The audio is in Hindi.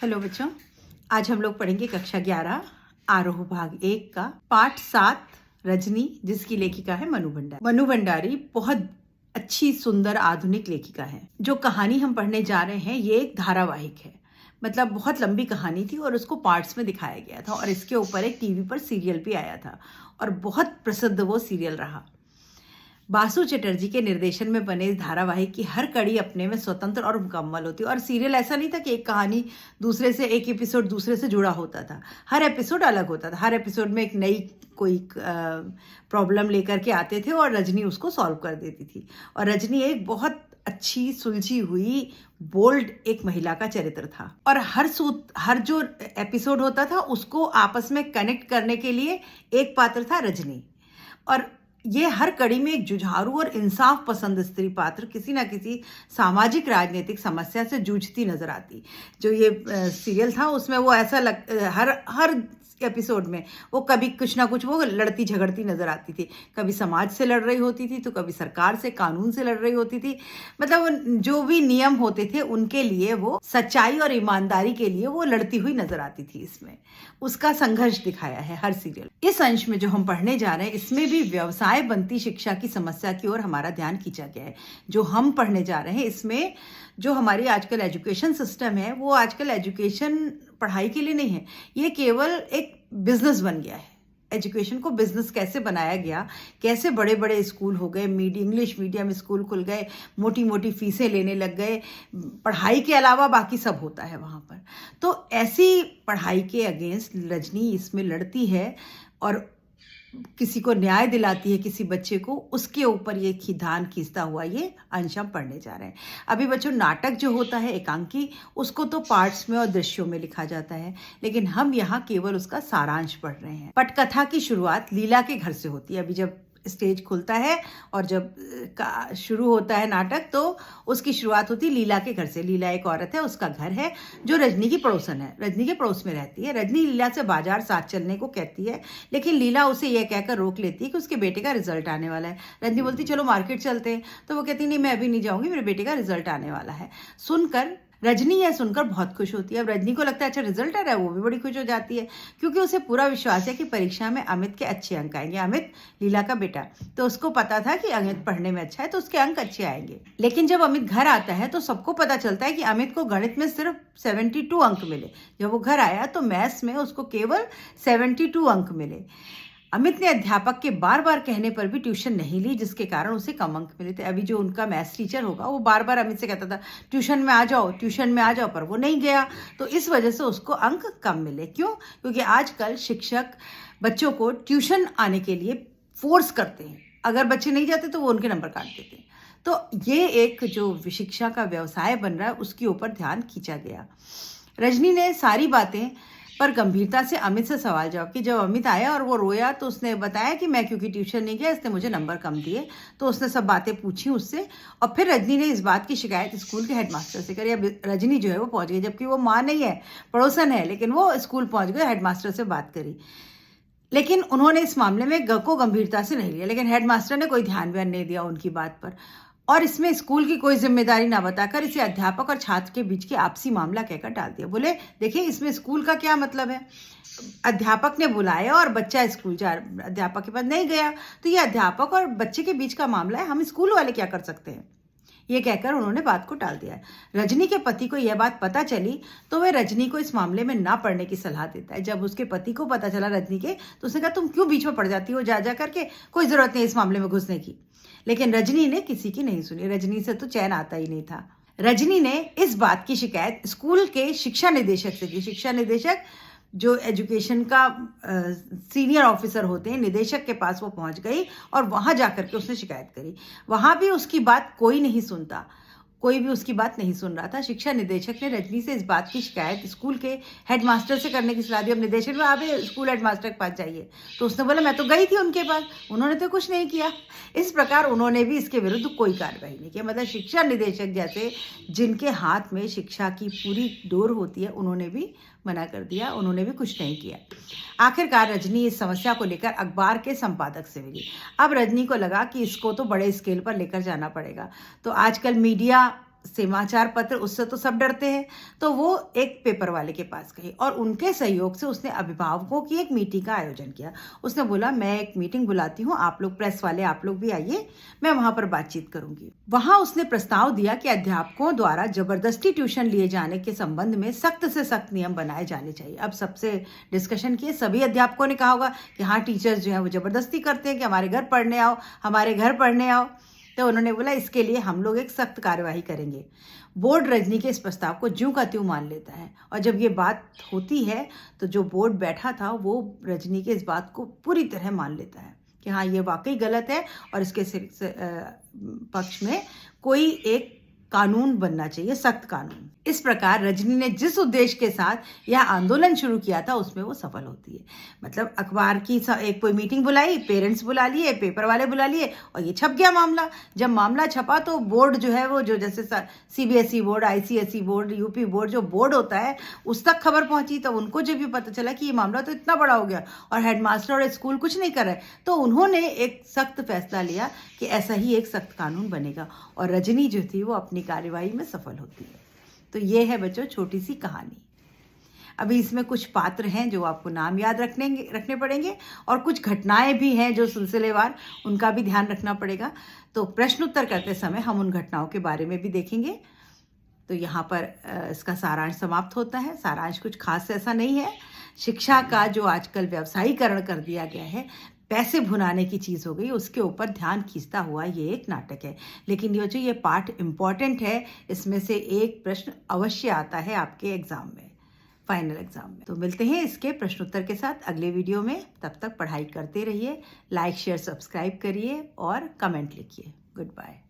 हेलो बच्चों, आज हम लोग पढ़ेंगे कक्षा 11 आरोह भाग 1 का पाठ 7 रजनी, जिसकी लेखिका है मनु भंडारी। मनु भंडारी बहुत अच्छी सुंदर आधुनिक लेखिका है। जो कहानी हम पढ़ने जा रहे हैं ये एक धारावाहिक है, मतलब बहुत लंबी कहानी थी और उसको पार्ट्स में दिखाया गया था और इसके ऊपर एक टीवी पर सीरियल भी आया था और बहुत प्रसिद्ध वो सीरियल रहा। बासु चटर्जी के निर्देशन में बने इस धारावाहिक की हर कड़ी अपने में स्वतंत्र और मुकम्मल होती। और सीरियल ऐसा नहीं था कि एक कहानी दूसरे से, एक एपिसोड दूसरे से जुड़ा होता था। हर एपिसोड अलग होता था। हर एपिसोड में एक नई कोई प्रॉब्लम लेकर के आते थे और रजनी उसको सॉल्व कर देती थी। और रजनी एक बहुत अच्छी, सुलझी हुई, बोल्ड एक महिला का चरित्र था। और हर जो एपिसोड होता था उसको आपस में कनेक्ट करने के लिए एक पात्र था रजनी। और ये हर कड़ी में एक जुझारू और इंसाफ पसंद स्त्री पात्र किसी ना किसी सामाजिक राजनीतिक समस्या से जूझती नजर आती। जो ये सीरियल था उसमें वो ऐसा हर एपिसोड में वो कभी कुछ ना कुछ वो लड़ती झगड़ती नजर आती थी। कभी समाज से लड़ रही होती थी तो कभी सरकार से, कानून से लड़ रही होती थी। मतलब जो भी नियम होते थे उनके लिए वो सच्चाई और ईमानदारी के लिए वो लड़ती हुई नजर आती थी। इसमें उसका संघर्ष दिखाया है हर सीरियल। इस अंश में जो हम पढ़ने जा रहे हैं इसमें भी व्यवसाय बनती शिक्षा की समस्या की ओर हमारा ध्यान खींचा गया है। जो हम पढ़ने जा रहे हैं इसमें जो हमारी आजकल एजुकेशन सिस्टम है वो आजकल एजुकेशन पढ़ाई के लिए नहीं है, ये केवल एक बिजनेस बन गया है। एजुकेशन को बिजनेस कैसे बनाया गया, कैसे बड़े बड़े स्कूल हो गए, इंग्लिश मीडियम स्कूल खुल गए, मोटी मोटी फीसें लेने लग गए, पढ़ाई के अलावा बाकी सब होता है वहाँ पर। तो ऐसी पढ़ाई के अगेंस्ट रजनी इसमें लड़ती है और किसी को न्याय दिलाती है, किसी बच्चे को, उसके ऊपर ये ध्यान खींचता हुआ ये अंश हम पढ़ने जा रहे हैं। अभी बच्चों, नाटक जो होता है एकांकी, उसको तो पार्ट्स में और दृश्यों में लिखा जाता है, लेकिन हम यहाँ केवल उसका सारांश पढ़ रहे हैं। पटकथा की शुरुआत लीला के घर से होती है। अभी जब स्टेज खुलता है और जब शुरू होता है नाटक तो उसकी शुरुआत होती है लीला के घर से। लीला एक औरत है, उसका घर है जो रजनी की पड़ोसन है, रजनी के पड़ोस में रहती है। रजनी लीला से बाजार साथ चलने को कहती है, लेकिन लीला उसे यह कहकर रोक लेती है कि उसके बेटे का रिजल्ट आने वाला है। रजनी बोलती चलो मार्केट चलते हैं, तो वो कहती नहीं, मैं अभी नहीं जाऊंगी, मेरे बेटे का रिजल्ट आने वाला है। रजनी यह सुनकर बहुत खुश होती है। अब रजनी को लगता है अच्छा रिजल्ट आ रहा है, वो भी बड़ी खुश हो जाती है क्योंकि उसे पूरा विश्वास है कि परीक्षा में अमित के अच्छे अंक आएंगे। अमित लीला का बेटा, तो उसको पता था कि अमित पढ़ने में अच्छा है तो उसके अंक अच्छे आएंगे। लेकिन जब अमित घर आता है तो सबको पता चलता है कि अमित को गणित में सिर्फ 72 अंक मिले। जब वो घर आया तो मैथ्स में उसको केवल 72 अंक मिले। अमित ने अध्यापक के बार बार कहने पर भी ट्यूशन नहीं ली, जिसके कारण उसे कम अंक मिले थे। अभी जो उनका मैथ्स टीचर होगा वो बार बार अमित से कहता था ट्यूशन में आ जाओ, ट्यूशन में आ जाओ, पर वो नहीं गया, तो इस वजह से उसको अंक कम मिले। क्यों? क्योंकि आजकल शिक्षक बच्चों को ट्यूशन आने के लिए फोर्स करते हैं। अगर बच्चे नहीं जाते तो वो उनके नंबर काट देते हैं। तो ये एक जो शिक्षा का व्यवसाय बन रहा है उसके ऊपर ध्यान खींचा गया। रजनी ने सारी बातें पर गंभीरता से अमित से सवाल जवाब की। जब अमित आया और वो रोया तो उसने बताया कि मैं क्योंकि ट्यूशन नहीं गया इसने मुझे नंबर कम दिए। तो उसने सब बातें पूछी उससे और फिर रजनी ने इस बात की शिकायत स्कूल के हेडमास्टर से करी। अब रजनी जो है वो पहुंच गई, जबकि वो माँ नहीं है, पड़ोसन है, लेकिन वो स्कूल पहुंच गए, हेडमास्टर से बात करी। लेकिन उन्होंने इस मामले में को गंभीरता से नहीं लिया, लेकिन हेडमास्टर ने कोई ध्यान व्यान नहीं दिया उनकी बात पर और इसमें स्कूल की कोई जिम्मेदारी ना बताकर इसे अध्यापक और छात्र के बीच के आपसी मामला कहकर डाल दिया। बोले देखिए इसमें स्कूल का क्या मतलब है, अध्यापक ने बुलाया और बच्चा स्कूल अध्यापक के पास नहीं गया, तो ये अध्यापक और बच्चे के बीच का मामला है, हम स्कूल वाले क्या कर सकते हैं। ये कहकर उन्होंने बात को टाल दिया। रजनी के पति को यह बात पता चली तो वह रजनी को इस मामले में ना पढ़ने की सलाह देता है। जब उसके पति को पता चला रजनी के, तो उसने कहा तुम क्यों बीच में पड़ जाती हो जा करके, कोई जरूरत नहीं इस मामले में घुसने की। लेकिन रजनी ने किसी की नहीं सुनी। रजनी से तो चैन आता ही नहीं था। रजनी ने इस बात की शिकायत स्कूल के शिक्षा निदेशक से की। शिक्षा निदेशक जो एजुकेशन का सीनियर ऑफिसर होते हैं, निदेशक के पास वो पहुंच गई और वहां जाकर के उसने शिकायत करी। वहां भी उसकी बात कोई नहीं सुनता, कोई भी उसकी बात नहीं सुन रहा था। शिक्षा निदेशक ने रजनी से इस बात की शिकायत स्कूल के हेडमास्टर से करने की सलाह दी। अब निदेशक में आप स्कूल हेडमास्टर के पास जाइए, तो उसने बोला मैं तो गई थी उनके पास, उन्होंने तो कुछ नहीं किया। इस प्रकार उन्होंने भी इसके विरुद्ध कोई कार्रवाई नहीं की। मतलब शिक्षा निदेशक जैसे जिनके हाथ में शिक्षा की पूरी डोर होती है, उन्होंने भी मना कर दिया, उन्होंने भी कुछ नहीं किया। आखिरकार रजनी इस समस्या को लेकर अखबार के संपादक से मिली। अब रजनी को लगा कि इसको तो बड़े स्केल पर लेकर जाना पड़ेगा। तो आजकल मीडिया समाचार पत्र, उससे तो सब डरते हैं। तो वो एक पेपर वाले के पास गई और उनके सहयोग से उसने अभिभावकों की एक मीटिंग का आयोजन किया। उसने बोला, मैं एक मीटिंग बुलाती हूँ, आप लोग प्रेस वाले आप लोग भी आइए, मैं वहां पर बातचीत करूंगी। वहां उसने प्रस्ताव दिया कि अध्यापकों द्वारा जबरदस्ती ट्यूशन लिए जाने के संबंध में सख्त से सख्त नियम बनाए जाने चाहिए। अब सबसे डिस्कशन किए, सभी अध्यापकों ने कहा होगा कि हाँ, टीचर्स जो है वो जबरदस्ती करते हैं कि हमारे घर पढ़ने आओ, हमारे घर पढ़ने आओ। तो उन्होंने बोला, इसके लिए हम लोग एक सख्त कार्यवाही करेंगे। बोर्ड रजनी के इस प्रस्ताव को ज्यों का त्यों मान लेता है और जब ये बात होती है तो जो बोर्ड बैठा था वो रजनी के इस बात को पूरी तरह मान लेता है कि हाँ, ये वाकई गलत है और इसके पक्ष में कोई एक कानून बनना चाहिए, सख्त कानून। इस प्रकार रजनी ने जिस उद्देश्य के साथ यह आंदोलन शुरू किया था उसमें वो सफल होती है। मतलब अखबार की एक कोई मीटिंग बुलाई, पेरेंट्स बुला लिए, पेपर वाले बुला लिए और ये छप गया मामला। जब मामला छपा तो बोर्ड जो है वो जो जैसे CBSE board, ICSE board, UP board जो बोर्ड होता है उस तक खबर पहुंची। तो उनको जब भी पता चला कि ये मामला तो इतना बड़ा हो गया और हेडमास्टर और स्कूल कुछ नहीं कर रहे, तो उन्होंने एक सख्त फैसला लिया कि ऐसा ही एक सख्त कानून बनेगा और रजनी जो थी वो अपनी कार्यवाही में सफल होती है। तो ये है बच्चों छोटी सी कहानी। अभी इसमें कुछ पात्र हैं जो आपको नाम याद रखने पड़ेंगे और कुछ घटनाएं भी हैं जो सिलसिलेवार, उनका भी ध्यान रखना पड़ेगा। तो प्रश्न उत्तर करते समय हम उन घटनाओं के बारे में भी देखेंगे। तो यहाँ पर इसका सारांश समाप्त होता है। सारांश कुछ खास ऐसा नहीं है। शिक्षा का जो आजकल व्यवसायीकरण कर दिया गया है, पैसे भुनाने की चीज़ हो गई, उसके ऊपर ध्यान खींचता हुआ ये एक नाटक है। लेकिन ये पाठ इम्पॉर्टेंट है, इसमें से एक प्रश्न अवश्य आता है आपके एग्जाम में, फाइनल एग्जाम में। तो मिलते हैं इसके प्रश्नोत्तर के साथ अगले वीडियो में। तब तक पढ़ाई करते रहिए, लाइक शेयर सब्सक्राइब करिए और कमेंट लिखिए। Good bye.